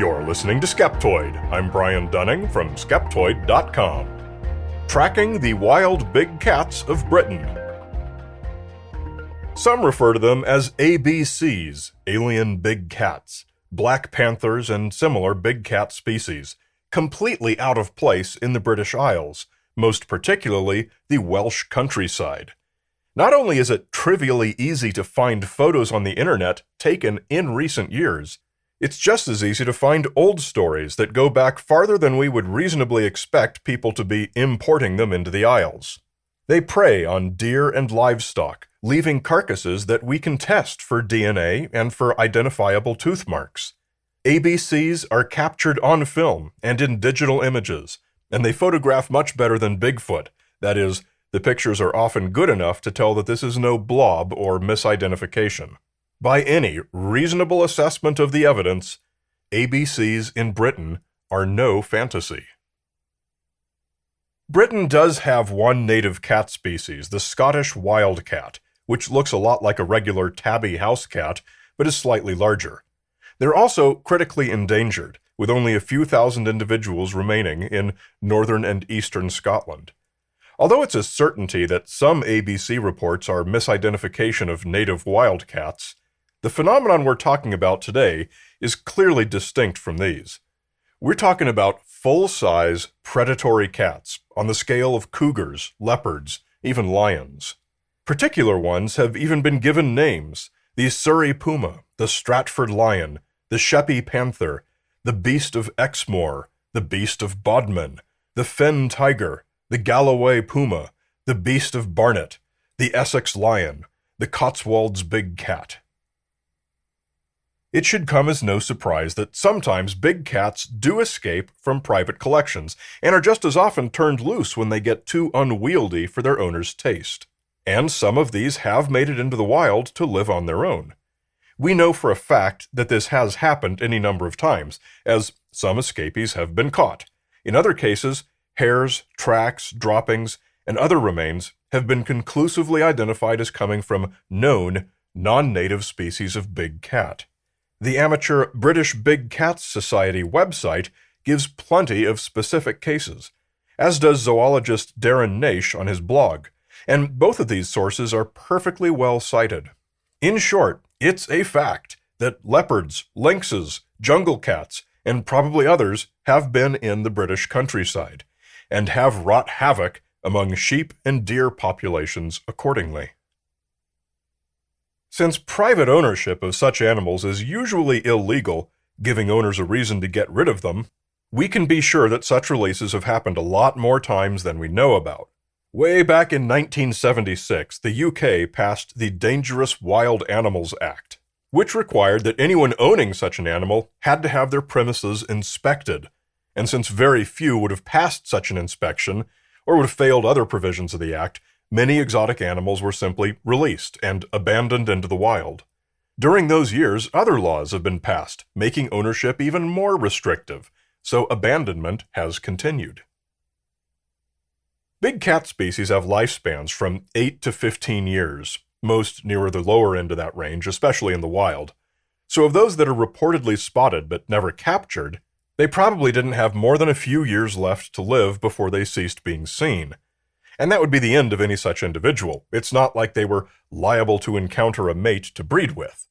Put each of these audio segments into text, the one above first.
You're listening to Skeptoid. I'm Brian Dunning from Skeptoid.com. Tracking the wild big cats of Britain. Some refer to them as ABCs, alien big cats, black panthers, and similar big cat species, completely out of place in the British Isles, most particularly the Welsh countryside. Not only is it trivially easy to find photos on the internet taken in recent years, it's just as easy to find old stories that go back farther than we would reasonably expect people to be importing them into the Isles. They prey on deer and livestock, leaving carcasses that we can test for DNA and for identifiable tooth marks. ABCs are captured on film and in digital images, and they photograph much better than Bigfoot. That is, the pictures are often good enough to tell that this is no blob or misidentification. By any reasonable assessment of the evidence, ABCs in Britain are no fantasy. Britain does have one native cat species, the Scottish wildcat, which looks a lot like a regular tabby house cat, but is slightly larger. They're also critically endangered, with only a few thousand individuals remaining in northern and eastern Scotland. Although it's a certainty that some ABC reports are misidentification of native wildcats, the phenomenon we're talking about today is clearly distinct from these. We're talking about full-size predatory cats on the scale of cougars, leopards, even lions. Particular ones have even been given names: the Surrey puma, the Stratford lion, the Sheppey panther, the beast of Exmoor, the beast of Bodmin, the fen tiger, the Galloway puma, the beast of Barnet, the Essex lion, the Cotswolds big cat. It should come as no surprise that sometimes big cats do escape from private collections and are just as often turned loose when they get too unwieldy for their owner's taste. And some of these have made it into the wild to live on their own. We know for a fact that this has happened any number of times, as some escapees have been caught. In other cases, hairs, tracks, droppings, and other remains have been conclusively identified as coming from known, non-native species of big cat. The amateur British Big Cats Society website gives plenty of specific cases, as does zoologist Darren Naish on his blog, and both of these sources are perfectly well cited. In short, it's a fact that leopards, lynxes, jungle cats, and probably others have been in the British countryside, and have wrought havoc among sheep and deer populations accordingly. Since private ownership of such animals is usually illegal, giving owners a reason to get rid of them, we can be sure that such releases have happened a lot more times than we know about. Way back in 1976, the UK passed the Dangerous Wild Animals Act, which required that anyone owning such an animal had to have their premises inspected, and since very few would have passed such an inspection, or would have failed other provisions of the act, many exotic animals were simply released and abandoned into the wild. During those years, other laws have been passed, making ownership even more restrictive, so abandonment has continued. Big cat species have lifespans from 8 to 15 years, most nearer the lower end of that range, especially in the wild. So of those that are reportedly spotted but never captured, they probably didn't have more than a few years left to live before they ceased being seen. And that would be the end of any such individual. It's not like they were liable to encounter a mate to breed with.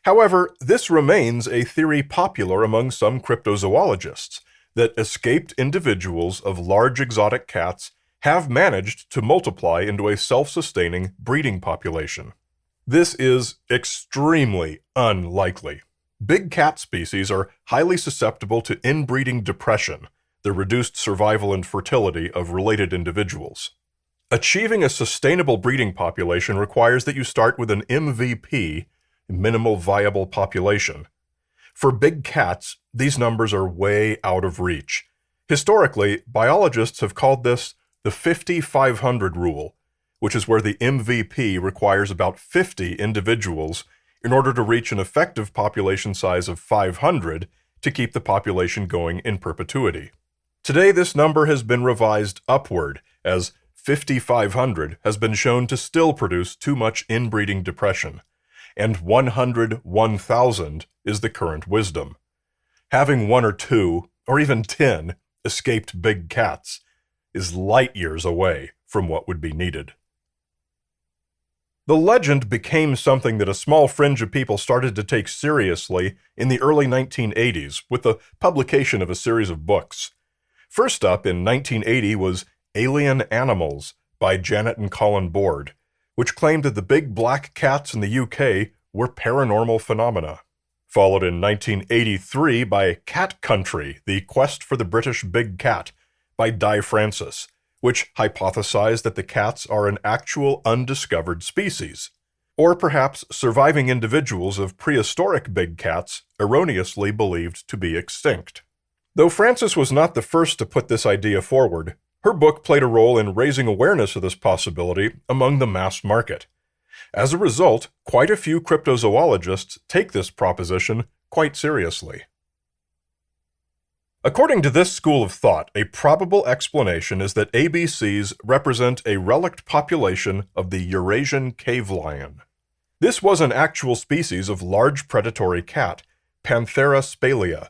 However, this remains a theory popular among some cryptozoologists, that escaped individuals of large exotic cats have managed to multiply into a self-sustaining breeding population. This is extremely unlikely. Big cat species are highly susceptible to inbreeding depression, the reduced survival and fertility of related individuals. Achieving a sustainable breeding population requires that you start with an MVP, minimal viable population. For big cats, these numbers are way out of reach. Historically, biologists have called this the 50-500 rule, which is where the MVP requires about 50 individuals in order to reach an effective population size of 500 to keep the population going in perpetuity. Today, this number has been revised upward, as 5,500 has been shown to still produce too much inbreeding depression, and 101,000 is the current wisdom. Having 1 or 2, or even 10, escaped big cats is light years away from what would be needed. The legend became something that a small fringe of people started to take seriously in the early 1980s with the publication of a series of books. First up in 1980 was Alien Animals by Janet and Colin Board, which claimed that the big black cats in the UK were paranormal phenomena. Followed in 1983 by Cat Country, The Quest for the British Big Cat by Di Francis, which hypothesized that the cats are an actual undiscovered species, or perhaps surviving individuals of prehistoric big cats erroneously believed to be extinct. Though Francis was not the first to put this idea forward, her book played a role in raising awareness of this possibility among the mass market. As a result, quite a few cryptozoologists take this proposition quite seriously. According to this school of thought, a probable explanation is that ABCs represent a relict population of the Eurasian cave lion. This was an actual species of large predatory cat, Panthera spalia,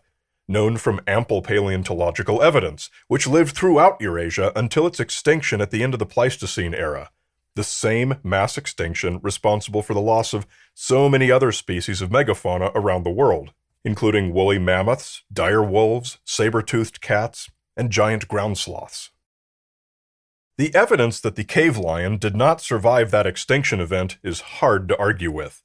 known from ample paleontological evidence, which lived throughout Eurasia until its extinction at the end of the Pleistocene era, the same mass extinction responsible for the loss of so many other species of megafauna around the world, including woolly mammoths, dire wolves, saber-toothed cats, and giant ground sloths. The evidence that the cave lion did not survive that extinction event is hard to argue with.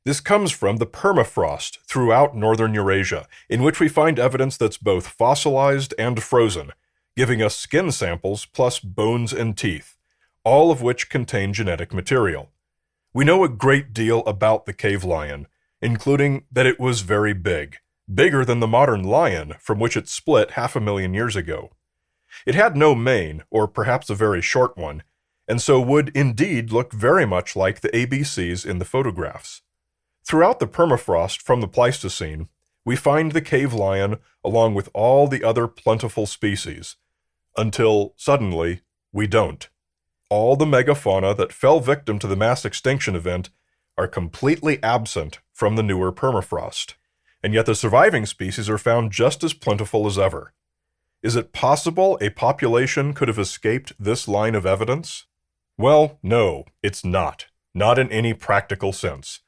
This comes from the permafrost throughout northern Eurasia, in which we find evidence that's both fossilized and frozen, giving us skin samples plus bones and teeth, all of which contain genetic material. We know a great deal about the cave lion, including that it was very big, bigger than the modern lion from which it split 500,000 years ago. It had no mane, or perhaps a very short one, and so would indeed look very much like the ABCs in the photographs. Throughout the permafrost from the Pleistocene, we find the cave lion along with all the other plentiful species, until, suddenly, we don't. All the megafauna that fell victim to the mass extinction event are completely absent from the newer permafrost, and yet the surviving species are found just as plentiful as ever. Is it possible a population could have escaped this line of evidence? Well, no, it's not. Not in any practical sense.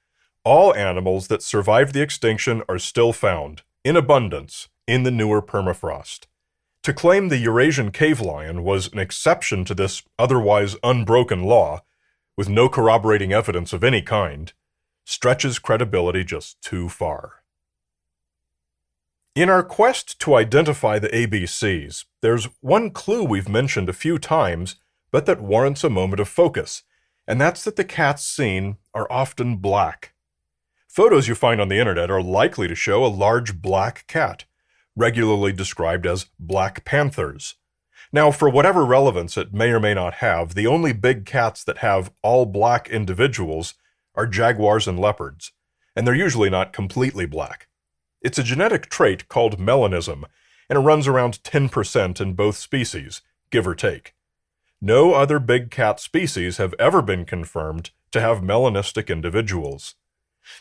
All animals that survived the extinction are still found, in abundance, in the newer permafrost. To claim the Eurasian cave lion was an exception to this otherwise unbroken law, with no corroborating evidence of any kind, stretches credibility just too far. In our quest to identify the ABCs, there's one clue we've mentioned a few times, but that warrants a moment of focus, and that's that the cats seen are often black. Photos you find on the internet are likely to show a large black cat, regularly described as black panthers. Now, for whatever relevance it may or may not have, the only big cats that have all black individuals are jaguars and leopards, and they're usually not completely black. It's a genetic trait called melanism, and it runs around 10% in both species, give or take. No other big cat species have ever been confirmed to have melanistic individuals.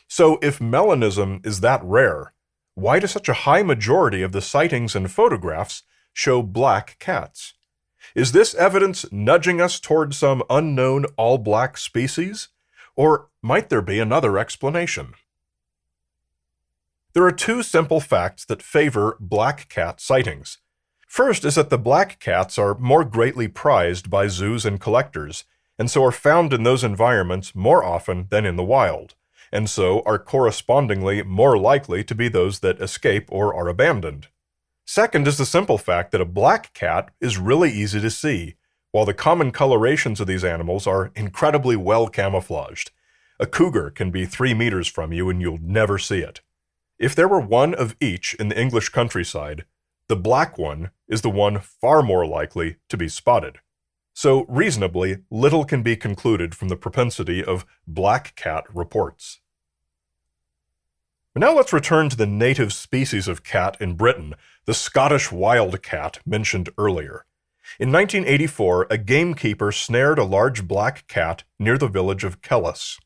So if melanism is that rare, why do such a high majority of the sightings and photographs show black cats? Is this evidence nudging us toward some unknown all-black species? Or might there be another explanation? There are two simple facts that favor black cat sightings. First is that the black cats are more greatly prized by zoos and collectors, and so are found in those environments more often than in the wild, and so are correspondingly more likely to be those that escape or are abandoned. Second is the simple fact that a black cat is really easy to see, while the common colorations of these animals are incredibly well camouflaged. A cougar can be 3 meters from you and you'll never see it. If there were one of each in the English countryside, the black one is the one far more likely to be spotted. So reasonably, little can be concluded from the propensity of black cat reports. But now let's return to the native species of cat in Britain, the Scottish wild cat mentioned earlier. In 1984, a gamekeeper snared a large black cat near the village of Kellis.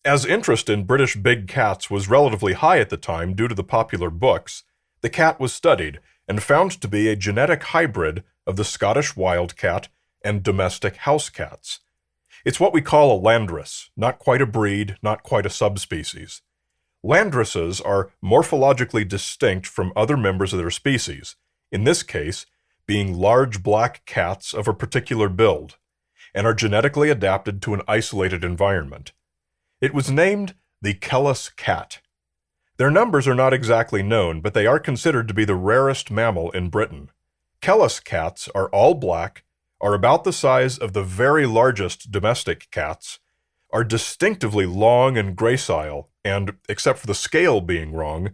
As interest in British big cats was relatively high at the time due to the popular books, The cat was studied and found to be a genetic hybrid of the Scottish wildcat and domestic house cats. It's what we call a landrace, not quite a breed, not quite a subspecies. Landraces are morphologically distinct from other members of their species, in this case, being large black cats of a particular build, and are genetically adapted to an isolated environment. It was named the Kellis cat. Their numbers are not exactly known, but they are considered to be the rarest mammal in Britain. Kellis cats are all black, are about the size of the very largest domestic cats, are distinctively long and gracile, and, except for the scale being wrong,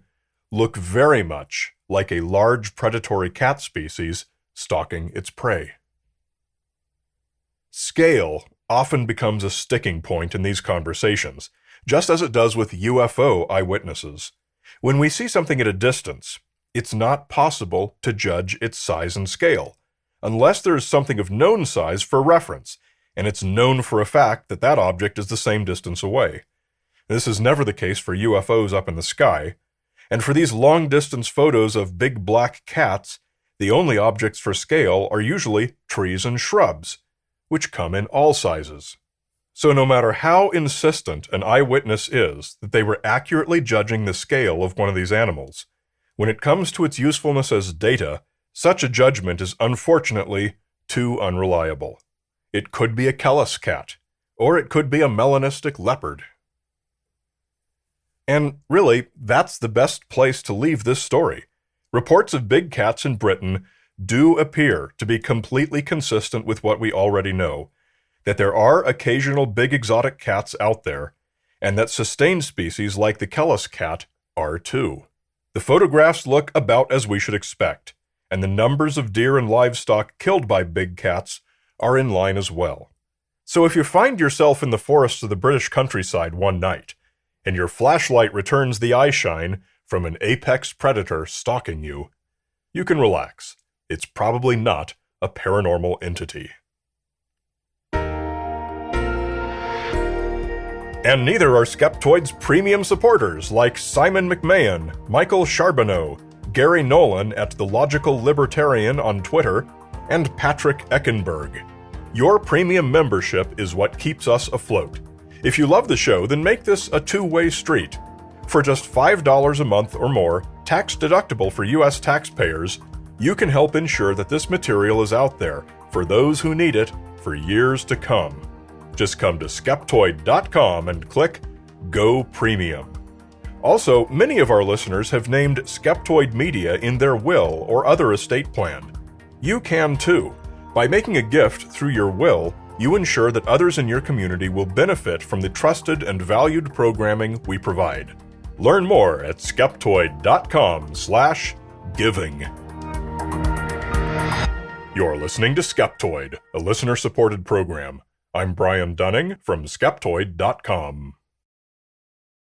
look very much like a large predatory cat species stalking its prey. Scale often becomes a sticking point in these conversations, just as it does with UFO eyewitnesses. When we see something at a distance, it's not possible to judge its size and scale, unless there is something of known size for reference, and it's known for a fact that that object is the same distance away. This is never the case for UFOs up in the sky, and for these long-distance photos of big black cats, the only objects for scale are usually trees and shrubs, which come in all sizes. So no matter how insistent an eyewitness is that they were accurately judging the scale of one of these animals, when it comes to its usefulness as data, such a judgment is unfortunately too unreliable. It could be a Kellis cat, or it could be a melanistic leopard. And really, that's the best place to leave this story. Reports of big cats in Britain do appear to be completely consistent with what we already know, that there are occasional big exotic cats out there, and that sustained species like the Kellis cat are too. The photographs look about as we should expect, and the numbers of deer and livestock killed by big cats are in line as well. So if you find yourself in the forests of the British countryside one night, and your flashlight returns the eyeshine from an apex predator stalking you, you can relax. It's probably not a paranormal entity. And neither are Skeptoid's premium supporters like Simon McMahon, Michael Charbonneau, Gary Nolan at The Logical Libertarian on Twitter, and Patrick Eckenberg. Your premium membership is what keeps us afloat. If you love the show, then make this a two-way street. For just $5 a month or more, tax deductible for U.S. taxpayers, you can help ensure that this material is out there for those who need it for years to come. Just come to Skeptoid.com and click Go Premium. Also, many of our listeners have named Skeptoid Media in their will or other estate plan. You can too. By making a gift through your will, you ensure that others in your community will benefit from the trusted and valued programming we provide. Learn more at Skeptoid.com/giving. You're listening to Skeptoid, a listener-supported program. I'm Brian Dunning from Skeptoid.com.